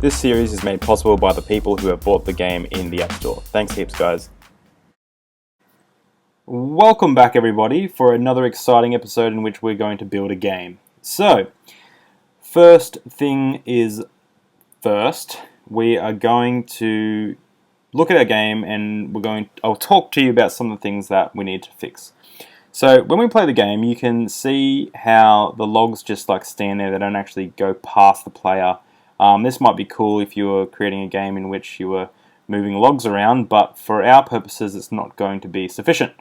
This series is made possible by the people who have bought the game in the App Store. Thanks heaps, guys. Welcome back, everybody, for another exciting episode in which we're going to build a game. So, first thing is first, we are going to look at our game and I'll talk to you about some of the things that we need to fix. So when we play the game, you can see how the logs just like stand there. They don't actually go past the player. This might be cool if you were creating a game in which you were moving logs around, but for our purposes it's not going to be sufficient.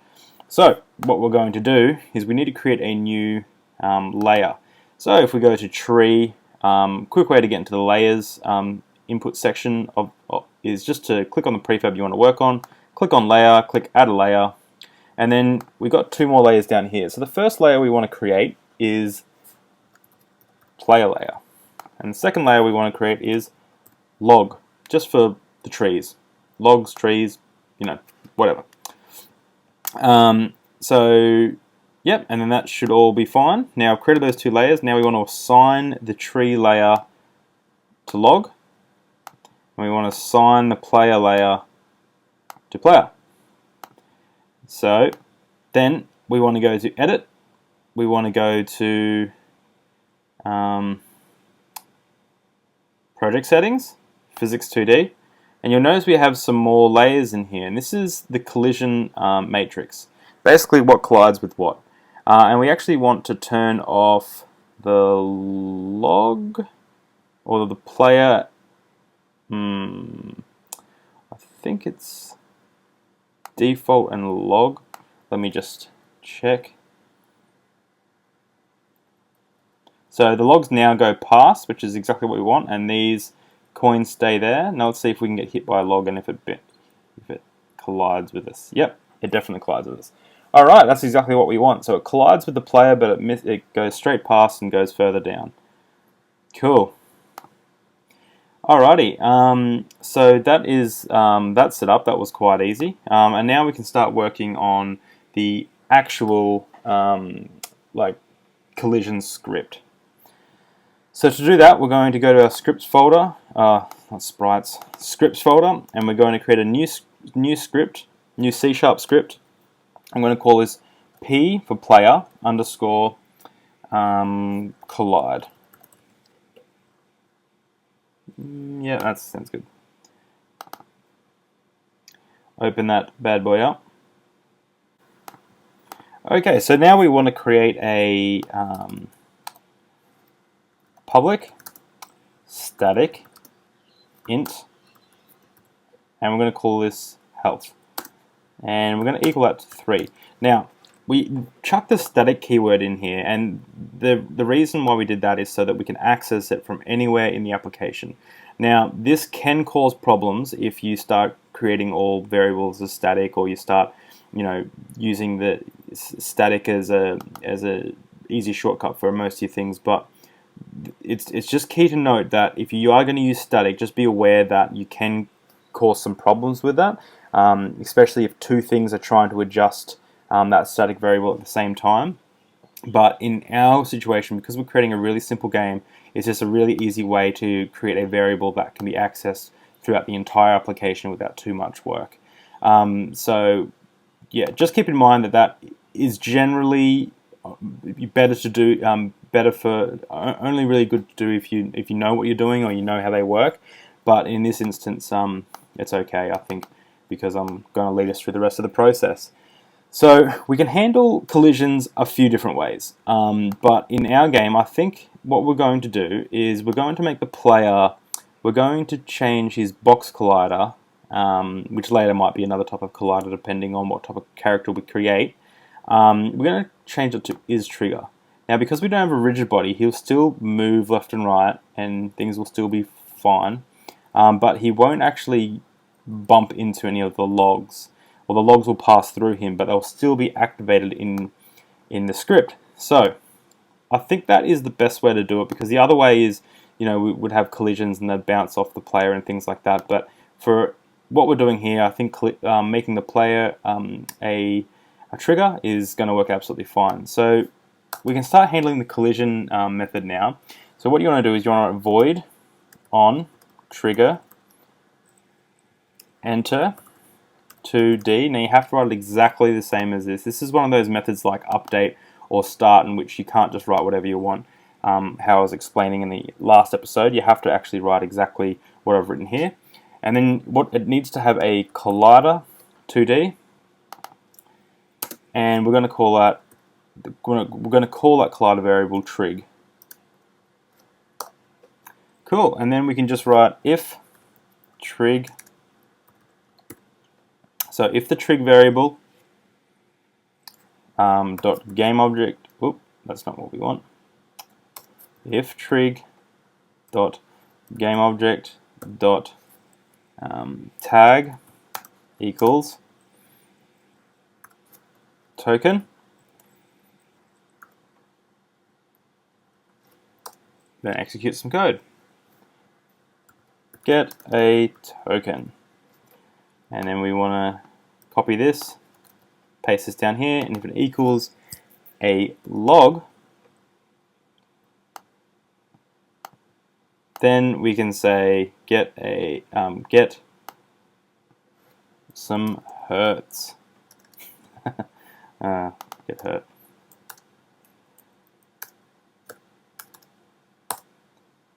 So what we're going to do is we need to create a new layer. So if we go to tree, quick way to get into the layers input section is just to click on the prefab you want to work on, click on layer, click add a layer, and then we've got two more layers down here. So the first layer we want to create is player layer. And the second layer we want to create is log, just for the trees. Logs, trees, whatever. Yep, and then that should all be fine. Now I've created those two layers. Now we want to assign the tree layer to log. And we want to assign the player layer to player. So then we want to go to edit. We want to go to project settings, physics 2D, and you'll notice we have some more layers in here, and this is the collision matrix. Basically what collides with what. And we actually want to turn off the log or the player. I think it's default and log. Let me just check. So the logs now go past, which is exactly what we want, and these coins stay there. Now let's see if we can get hit by a log and if it collides with us. Yep, it definitely collides with us. Alright, that's exactly what we want. So it collides with the player, but it goes straight past and goes further down. Cool. Alrighty, so that is that setup. That was quite easy. And now we can start working on the actual collision script. So to do that, we're going to go to our scripts folder, not sprites, scripts folder, and we're going to create a new script, new C# script. I'm going to call this P for player underscore collide. Yeah, that sounds good. Open that bad boy up. Okay, so now we want to create a public static int, and we're going to call this health, and we're going to equal that to 3. Now we chucked the static keyword in here, and the reason why we did that is so that we can access it from anywhere in the application. Now this can cause problems if you start creating all variables as static, or you start using the static as a easy shortcut for most of your things, but it's just key to note that if you are going to use static, just be aware that you can cause some problems with that, especially if two things are trying to adjust that static variable at the same time. But in our situation, because we're creating a really simple game, it's just a really easy way to create a variable that can be accessed throughout the entire application without too much work. So yeah, just keep in mind that is generally better to do, only really good to do if you know what you're doing or you know how they work. But in this instance, it's okay, I think, because I'm going to lead us through the rest of the process. So we can handle collisions a few different ways, but in our game, I think what we're going to do is we're going to make the player, we're going to change his box collider, which later might be another type of collider depending on what type of character we create. We're going to change it to isTrigger. Now because we don't have a rigid body, he'll still move left and right and things will still be fine, but he won't actually bump into any of the logs. Or the logs will pass through him, but they'll still be activated in the script. So I think that is the best way to do it, because the other way is, we would have collisions and they'd bounce off the player and things like that. But for what we're doing here, I think making the player a trigger is going to work absolutely fine. So we can start handling the collision method now. So what you want to do is you want to write void on trigger, enter 2D. Now you have to write it exactly the same as this. This is one of those methods like update or start in which you can't just write whatever you want. How I was explaining in the last episode, you have to actually write exactly what I've written here. And then what it needs to have a collider 2D, and we're going to call that collider variable trig. Cool. And then we can just write if trig. So if the trig variable dot game object. Oop, that's not what we want. If trig dot game object dot tag equals token, then execute some code. Get a token, and then we want to copy this, paste this down here, and if it equals a log, then we can say get some hertz. Get hurt.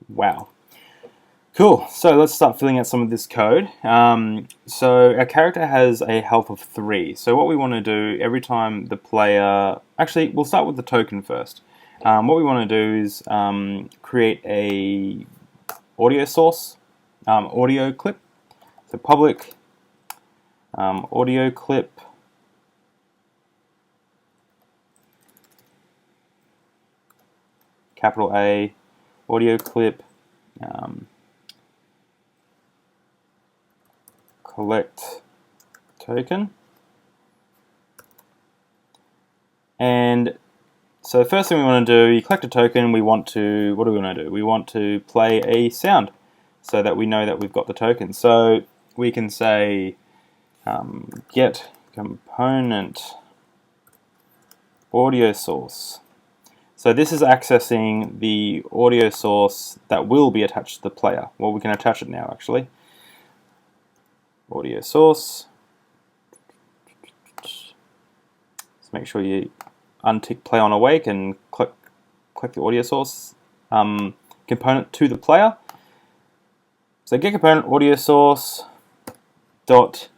Wow. Cool. So let's start filling out some of this code. So our character has a health of 3. So what we want to do every time the player... Actually, we'll start with the token first. What we want to do is create a audio source, audio clip. So public audio clip capital A audio clip collect token. And so the first thing we want to do, you collect a token, we want to, what do we want to do? We want to play a sound so that we know that we've got the token. So we can say get component audio source. So this is accessing the audio source that will be attached to the player. Well, we can attach it now actually. Audio source. Just make sure you untick play on awake and click the audio source component to the player. So get component audio source dot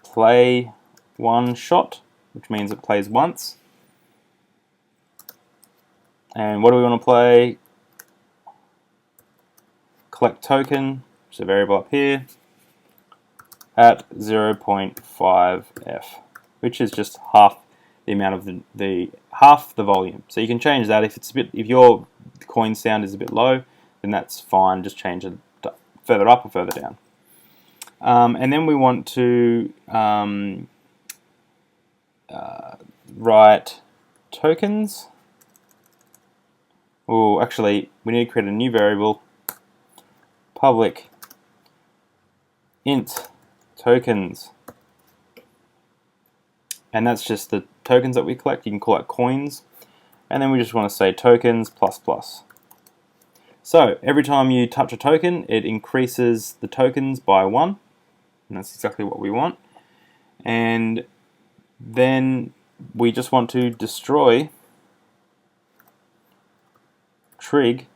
play one shot, which means it plays once. And what do we want to play? Collect token, which is a variable up here, at 0.5f, which is just half the amount of half the volume. So you can change that if your coin sound is a bit low, then that's fine. Just change it further up or further down. And then we want to write tokens. Oh, actually, we need to create a new variable, public int tokens, and that's just the tokens that we collect. You can call it coins, and then we just want to say tokens plus plus. So every time you touch a token, it increases the tokens by 1, and that's exactly what we want. And then we just want to destroy trig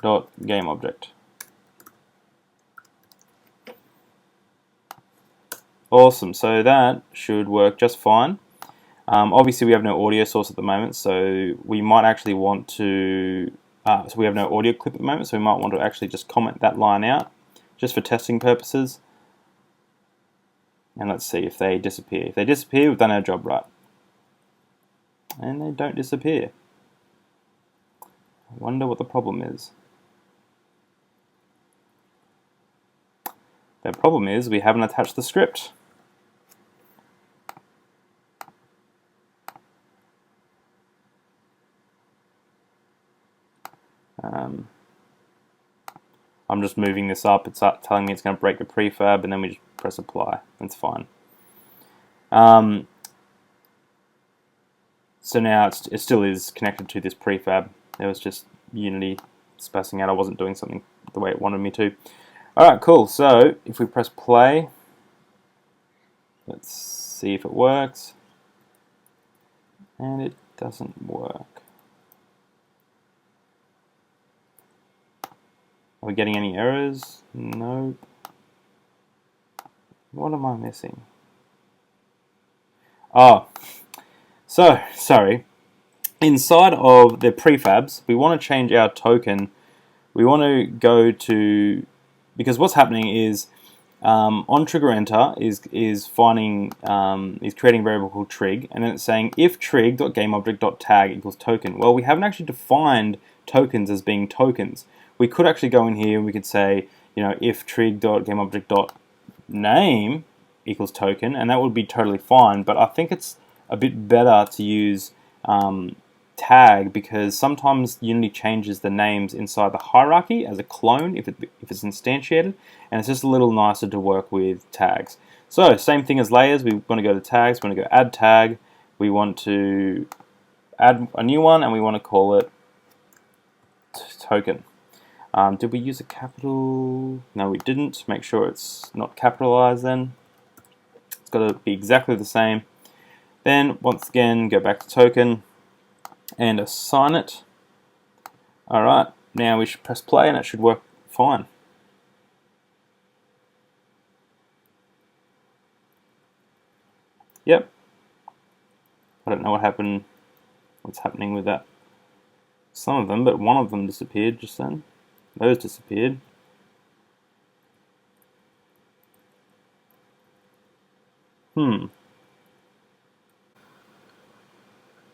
dot game object. Awesome, so that should work just fine. Obviously we have no audio source at the moment, so we might actually want to, so we have no audio clip at the moment, so we might want to actually just comment that line out, just for testing purposes. And let's see if they disappear. If they disappear, we've done our job right. And they don't disappear. I wonder what the problem is. The problem is we haven't attached the script. I'm just moving this up. It's telling me it's going to break the prefab, and then we just press apply. That's fine. So now it still is connected to this prefab. There was just Unity spacing out. I wasn't doing something the way it wanted me to. Alright, cool. So if we press play, let's see if it works. And it doesn't work. Are we getting any errors? Nope. What am I missing? Oh, so, sorry. Inside of the prefabs, we want to change our token. We want to go to, because what's happening is on trigger enter is finding is creating a variable called trig, and then it's saying if trig.gameObject.tag equals token. Well, we haven't actually defined tokens as being tokens. We could actually go in here and we could say, if trig.gameObject.name equals token, and that would be totally fine. But I think it's a bit better to use tag, because sometimes Unity changes the names inside the hierarchy as a clone if it's instantiated, and it's just a little nicer to work with tags. So same thing as layers, we want to go to tags, we want to go add tag, we want to add a new one, and we want to call it token. Did we use a capital? No, we didn't. Make sure it's not capitalized then. It's got to be exactly the same. Then once again, go back to token and assign it. Alright, now we should press play and it should work fine. Yep. I don't know what's happening with that. Some of them, but one of them disappeared just then. Those disappeared.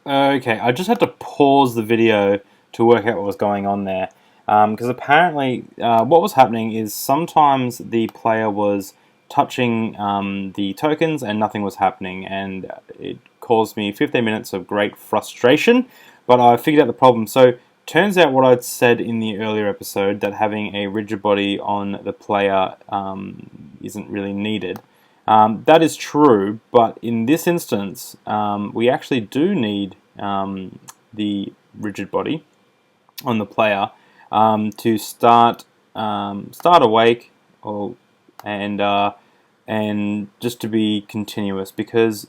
Okay, I just had to pause the video to work out what was going on there. Because apparently what was happening is sometimes the player was touching the tokens and nothing was happening, and it caused me 15 minutes of great frustration, but I figured out the problem. So turns out what I'd said in the earlier episode, that having a rigid body on the player isn't really needed. That is true, but in this instance, we actually do need the rigid body on the player to start awake, and just to be continuous, because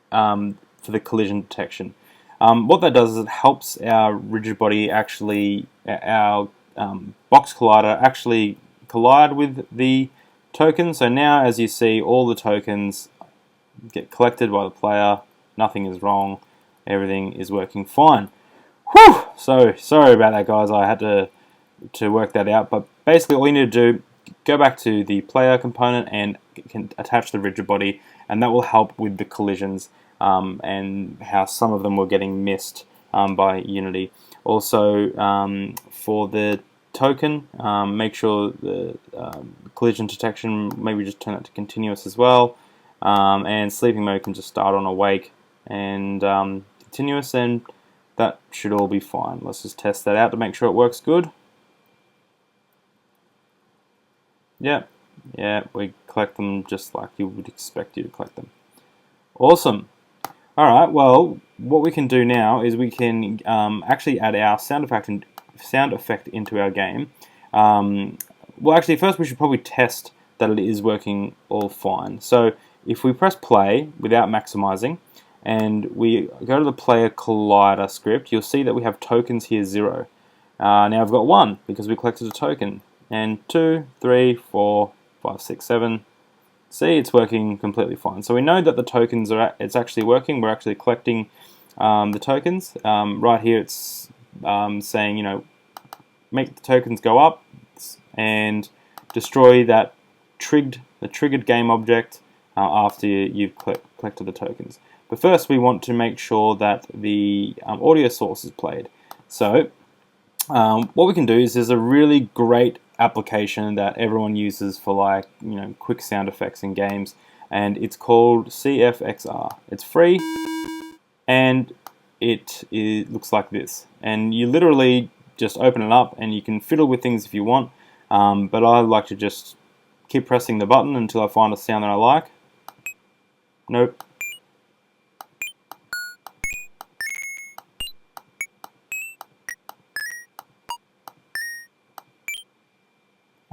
for the collision detection. What that does is it helps our rigid body our box collider actually collide with the token. So now, as you see, all the tokens get collected by the player. Nothing is wrong. Everything is working fine. Whew! So sorry about that, guys. I had to work that out. But basically, all you need to do, go back to the player component and can attach the rigid body, and that will help with the collisions and how some of them were getting missed by Unity. Also, for the token, make sure the collision detection, maybe just turn that to continuous as well, and sleeping mode can just start on awake and continuous, and that should all be fine. Let's just test that out to make sure it works good. Yeah, we collect them just like you would expect you to collect them. Awesome. Alright, well, what we can do now is we can actually add our sound effect into our game. Well, actually, first we should probably test that it is working all fine. So if we press play without maximizing, and we go to the player collider script, you'll see that we have tokens here 0. Now I've got 1 because we collected a token, and 2, 3, 4, 5, 6, 7. See, it's working completely fine. So we know that the tokens it's actually working. We're actually collecting the tokens. Right here, it's saying, make the tokens go up and destroy the triggered game object after you've collected the tokens. But first, we want to make sure that the audio source is played. So what we can do is there's a really great application that everyone uses for quick sound effects in games, and it's called CFXR. It's free, and it looks like this, and you literally just open it up and you can fiddle with things if you want, but I like to just keep pressing the button until I find a sound that I like. Nope.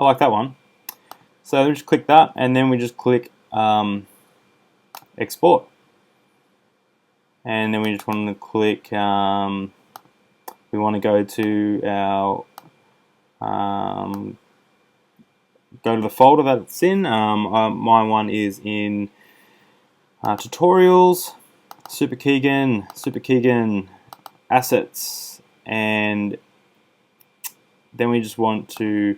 I like that one. So we just click that, and then we just click export. And then we just want to click, we want to go to our, go to the folder that it's in. My one is in tutorials, Super Keegan, assets, and then we just want to,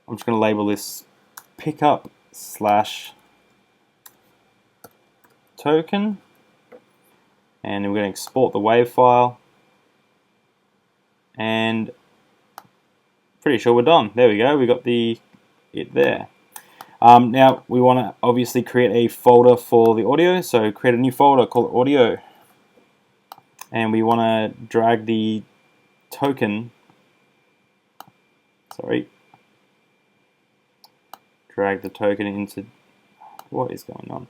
I'm just going to label this pickup / token, and we're going to export the WAV file, and pretty sure we're done. There we go, we got it there. Now we want to obviously create a folder for the audio, so create a new folder, call it audio, and we want to drag the token, drag the token into, what is going on?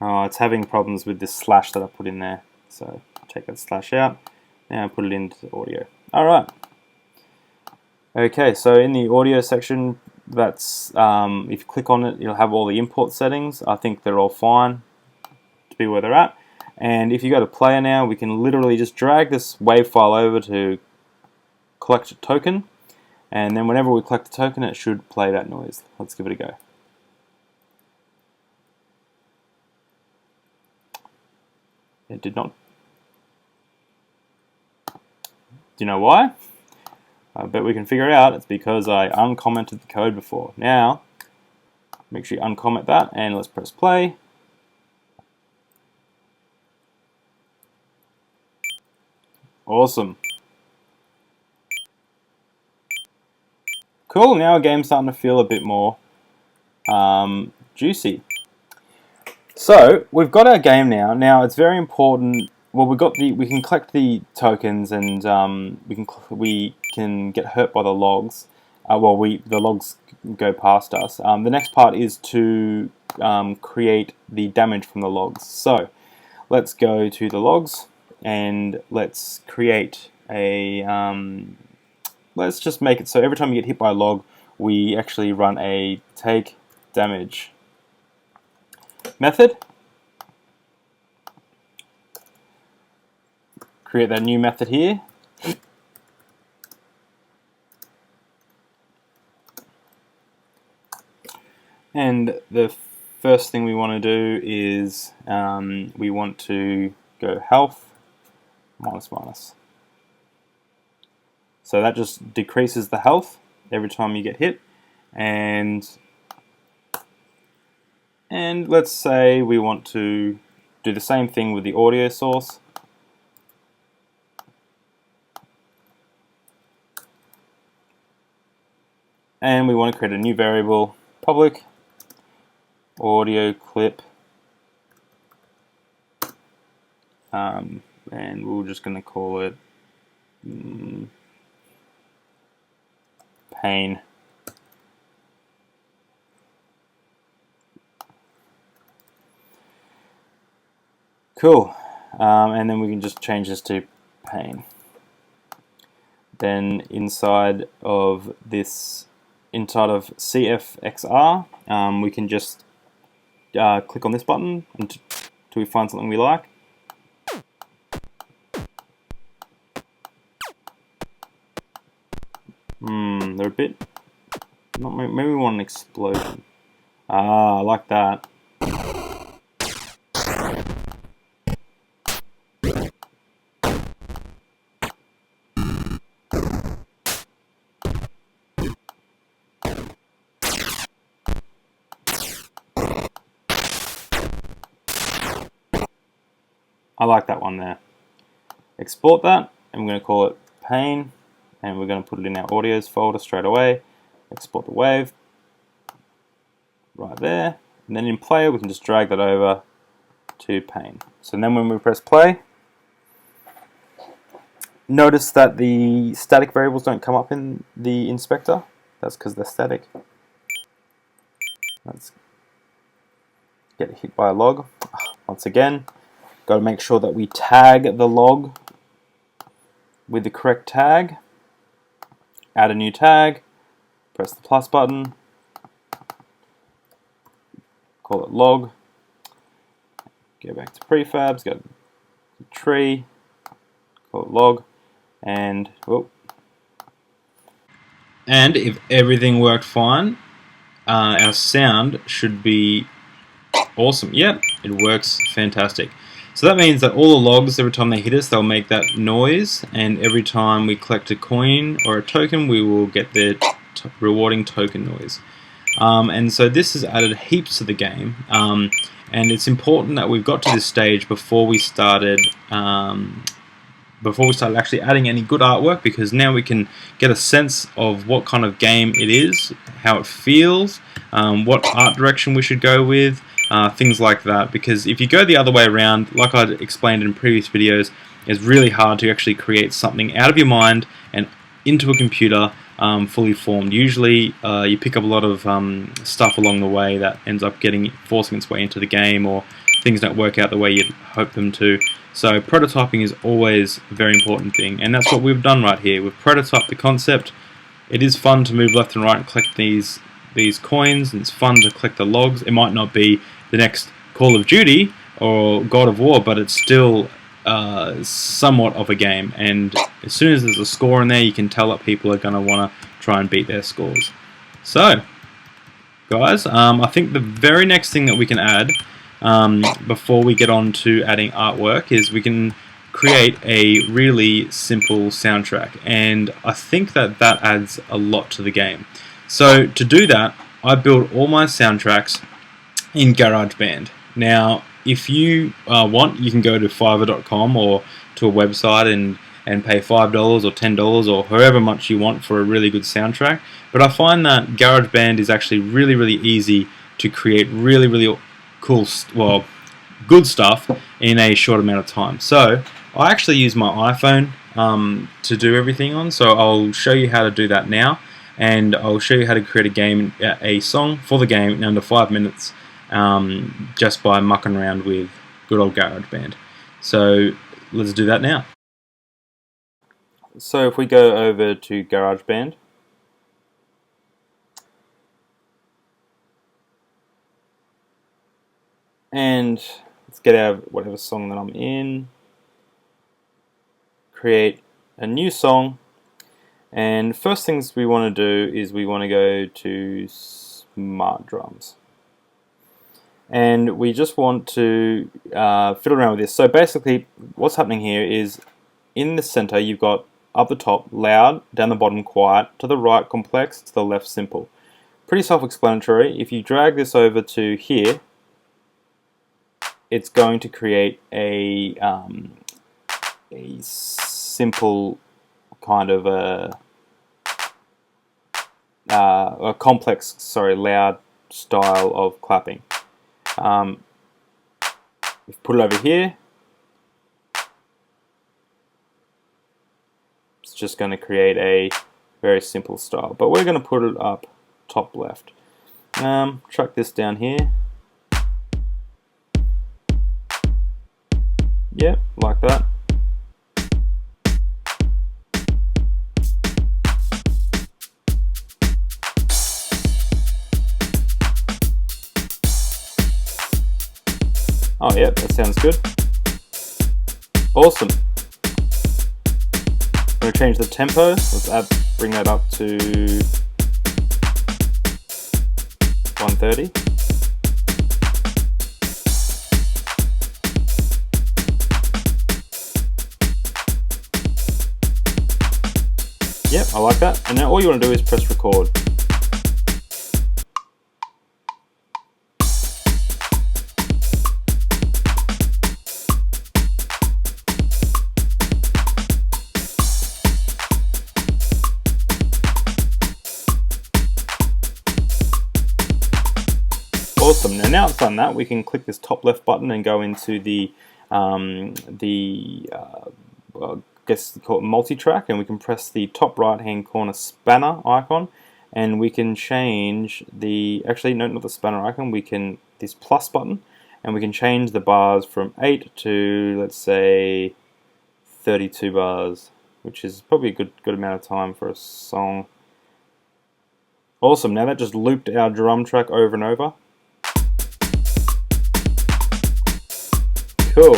Oh, it's having problems with this slash that I put in there. So take that slash out, now put it into the audio. Alright. Okay, so in the audio section, that's if you click on it, you'll have all the import settings. I think they're all fine to be where they're at. And if you go to player now, we can literally just drag this WAV file over to collect a token, and then whenever we collect the token, it should play that noise. Let's give it a go. It did not. Do you know why? I bet we can figure it out. It's because I uncommented the code before. Now, make sure you uncomment that, and let's press play. Awesome. Cool, now our game's starting to feel a bit more juicy. So we've got our game now. Now it's very important. Well, we can collect the tokens, and we can get hurt by the logs. The logs go past us. The next part is to create the damage from the logs. So let's go to the logs, and let's create a. Let's just make it so every time you get hit by a log, we actually run a take damage method. Create that new method here. And the first thing we want to do is we want to go health minus. So that just decreases the health every time you get hit. And let's say we want to do the same thing with the audio source. And we want to create a new variable, public audio clip, and we're just going to call it pain. Cool. And then we can just change this to pain. Then inside of CFXR, we can just click on this button until we find something we like. They're a bit. Maybe we want an explosion. I like that. I like that one there. Export that, and we're going to call it pain, and we're going to put it in our audios folder straight away. Export the wave right there, and then in player we can just drag that over to pain. So then when we press play, notice that the static variables don't come up in the inspector. That's because they're static. Let's get hit by a log. Once again, got to make sure that we tag the log with the correct tag, add a new tag, press the plus button, call it log, go back to prefabs, go to tree, call it log, and whoop. And if everything worked fine, our sound should be awesome. Yep, it works fantastic. So that means that all the logs, every time they hit us, they'll make that noise, and every time we collect a coin or a token, we will get the rewarding token noise. And so this has added heaps to the game, and it's important that we've got to this stage before we started actually adding any good artwork, because now we can get a sense of what kind of game it is, how it feels, what art direction we should go with, things like that. Because if you go the other way around, like I explained in previous videos, it's really hard to actually create something out of your mind and into a computer fully formed. Usually you pick up a lot of stuff along the way that ends up forcing its way into the game, or things don't work out the way you'd hope them to. So prototyping is always a very important thing, and that's what we've done right here. We've prototyped the concept. It is fun to move left and right and collect these coins, and it's fun to collect the logs. It might not be the next Call of Duty or God of War, but it's still somewhat of a game, and as soon as there's a score in there, you can tell that people are going to want to try and beat their scores. So guys, I think the very next thing that we can add before we get on to adding artwork is we can create a really simple soundtrack, and I think that adds a lot to the game. So to do that, I build all my soundtracks in GarageBand. Now if you want, you can go to Fiverr.com or to a website and pay $5 or $10 or however much you want for a really good soundtrack. But I find that GarageBand is actually really, really easy to create really, really cool, good stuff in a short amount of time. So I actually use my iPhone to do everything on. So I'll show you how to do that now, and I'll show you how to create a song for the game in under 5 minutes, just by mucking around with good old GarageBand. So let's do that now. So if we go over to GarageBand, and let's get out of whatever song that I'm in, create a new song, and first things we want to do is we want to go to Smart Drums. And we just want to fiddle around with this. So basically what's happening here is in the center you've got up the top loud, down the bottom quiet, to the right complex, to the left simple. Pretty self-explanatory. If you drag this over to here, it's going to create a simple kind of a complex, loud style of clapping. If you put it over here, it's just going to create a very simple style, but we're going to put it up top left. Chuck this down here. Yep, like that. Oh yeah, that sounds good. Awesome. I'm going to change the tempo. Let's bring that up to 130. Yep, I like that. And now all you want to do is press record. Awesome. Now it's done that, we can click this top left button and go into the I guess call it multi-track, and we can press the top right hand corner spanner icon, and we can change actually no, not the spanner icon, this plus button, and we can change the bars from 8 to, let's say, 32 bars. which is probably a good amount of time for a song. Awesome, now that just looped our drum track over and over. Cool.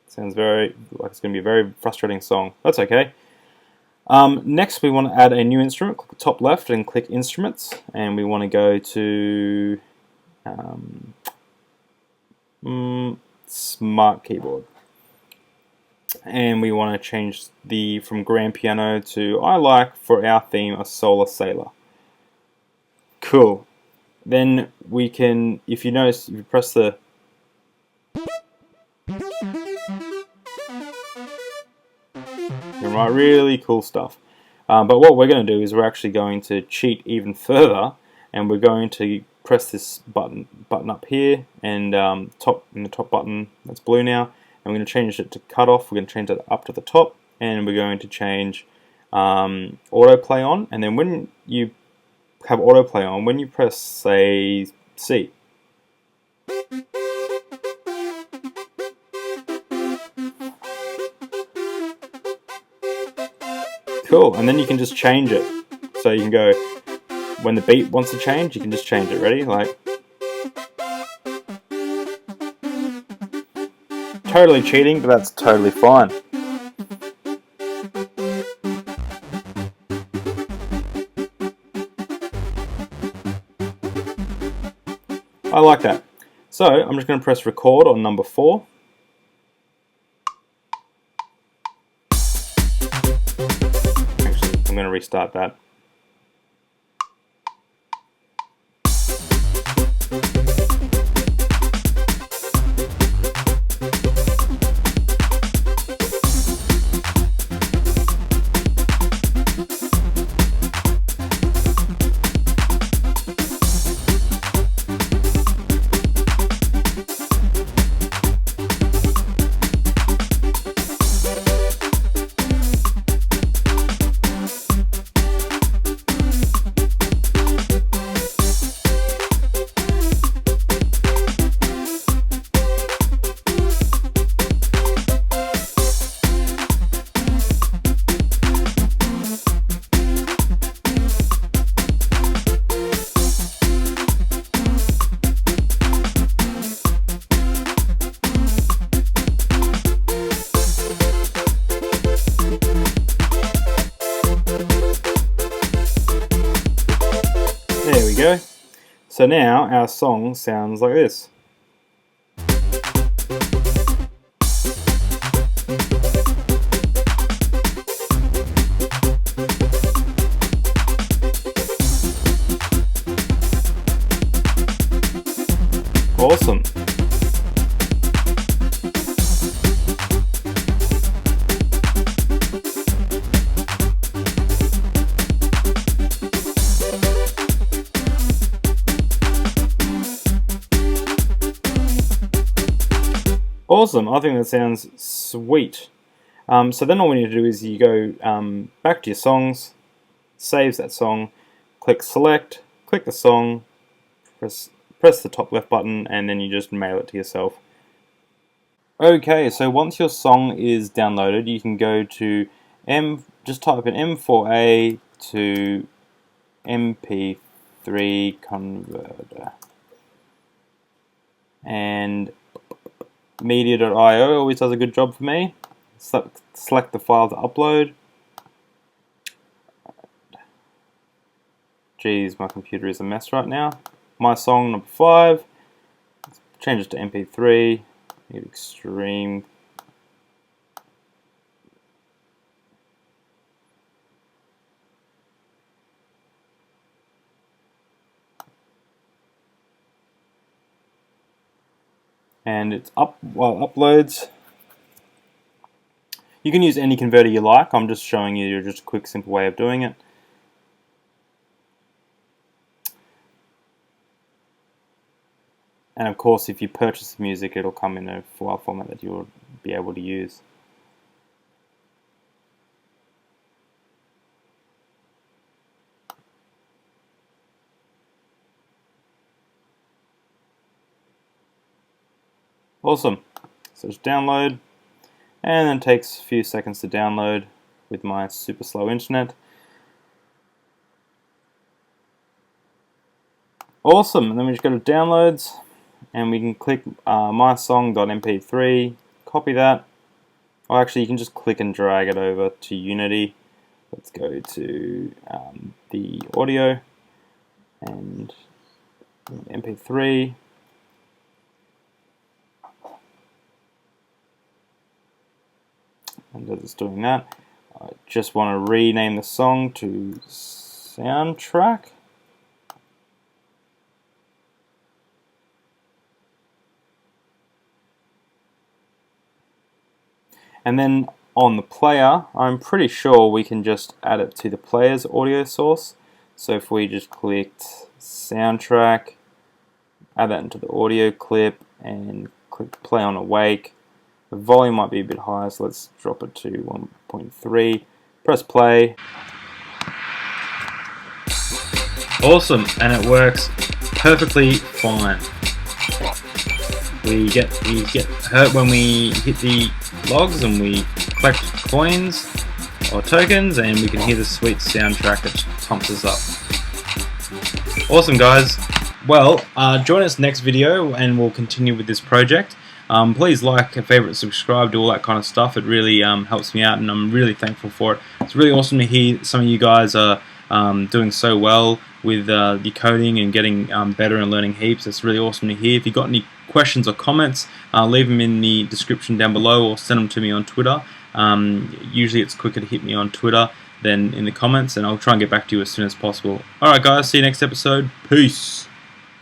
Sounds very like it's going to be a very frustrating song. That's okay. Next, we want to add a new instrument. Click the top left and click Instruments, and we want to go to Smart Keyboard, and we want to change from grand piano to, I like for our theme, a Solar Sailor. Cool. Then we can, if you notice, if you press the right, really cool stuff. But what we're going to do is we're actually going to cheat even further, and we're going to press this button up here, and in the top button that's blue now, and we're going to change it to cutoff. We're going to change that up to the top, and we're going to change autoplay on. And then when you have autoplay on, when you press, say, C, cool, and then you can just change it. So you can go, when the beat wants to change, you can just change it. Ready? Like, totally cheating, but that's totally fine. I like that. So I'm just going to press record on number 4. Actually, I'm going to restart that. There we go. So now our song sounds like this. Awesome. Awesome, I think that sounds sweet. So then all we need to do is you go back to your songs, saves that song, click select, click the song, press the top left button, and then you just mail it to yourself. Okay, so once your song is downloaded, you can go to just type in M4A to MP3 converter. And media.io always does a good job for me. Select the file to upload. Geez, my computer is a mess right now. My song number 5. Let's change it to MP3. Make it extreme. And it's up while it uploads. You can use any converter you like. I'm just showing you just a quick, simple way of doing it. And of course, if you purchase the music, it'll come in a file format that you'll be able to use. Awesome. So just download, and then it takes a few seconds to download. with my super slow internet. Awesome, and then we just go to downloads and we can click mysong.mp3, copy that. Or actually you can just click and drag it over to Unity. Let's go to the audio and MP3. And as it's doing that, I just want to rename the song to Soundtrack. And then on the player, I'm pretty sure we can just add it to the player's audio source. So if we just clicked Soundtrack, add that into the audio clip, and click play on Awake, the volume might be a bit higher, so let's drop it to 1.3. Press play. Awesome, and it works perfectly fine. We get hurt when we hit the logs and we collect coins or tokens, and we can hear the sweet soundtrack that pumps us up. Awesome, guys. Well, join us next video and we'll continue with this project. Please like, favorite, subscribe, do all that kind of stuff. It really helps me out, and I'm really thankful for it. It's really awesome to hear some of you guys are doing so well with the coding and getting better and learning heaps. It's really awesome to hear. If you've got any questions or comments, leave them in the description down below or send them to me on Twitter. Usually it's quicker to hit me on Twitter than in the comments, and I'll try and get back to you as soon as possible. Alright guys, see you next episode. Peace!